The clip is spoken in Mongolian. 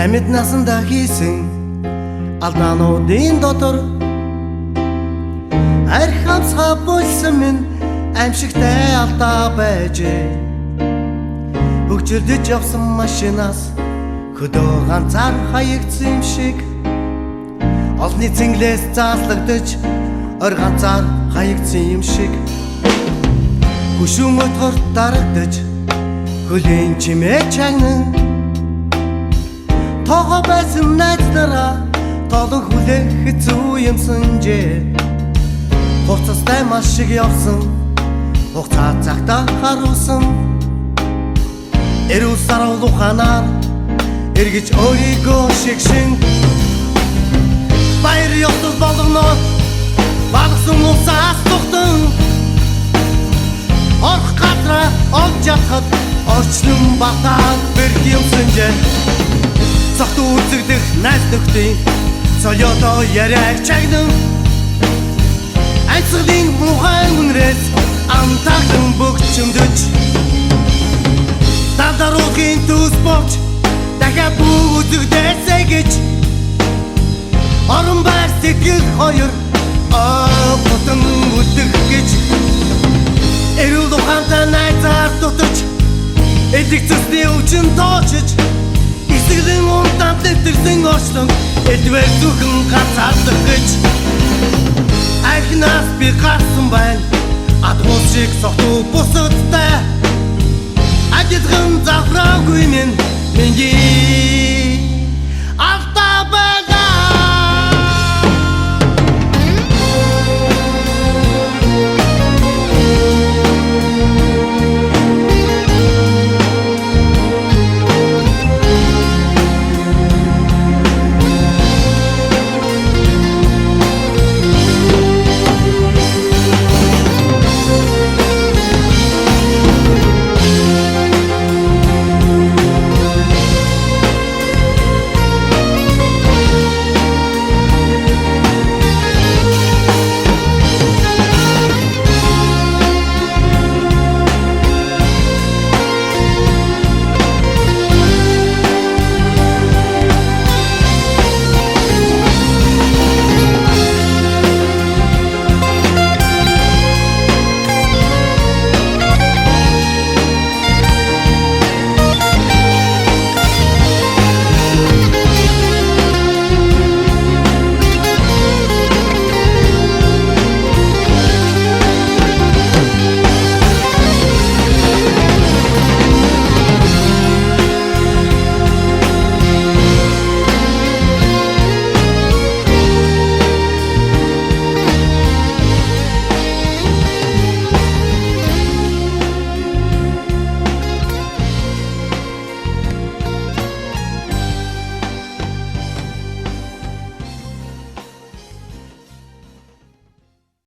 Амьд насандаа хийсэн алдаануудын дотор архамсаа болсон минь аимшигтай алдаа байжээ. Хөгжөлдөж явсан машинаас хөдөө ганцаар хаягдсан юм шиг олны цэнглээс заалагдаж ор ганцаар хаягдсан юм шиг хүшүүн отгор дарагдаж хөлийн чимээ чагнан тоогоо байсан найзлараа тоолон хүлээх хэцүү юмсанжээ. Хуцастай маш шиг явсан хугацаа цагтаа харуулсан эрүүл саруул ухаанаар эргэж өөрийгөө шигшин баяр ёслол болгоно багсан усаас тухтан орх гадраа олж явахад орчлон батаад бэрх юмсанжээ. Цогт үзэгдэх найз нөхдийн соёлоо яриаг чагнан айцлын мухай үнрээс амтахан бөгчмдөж Дандаруухийн төс болж дахиад үзэгдээсэй гэж орон байр сэтгэл хоёр хотон үлдэх гэж эрүүл ухаантай найзаар дутаж эдэг цэсний өвчин тоочж эсгэлэн унтаад дэвтэрсэн орчлон эдвэр зүхэн ганцаардах гэж айхнаас би гарсан байна адгуул шиг сохтуу бусадтай адилхан завраагүй минь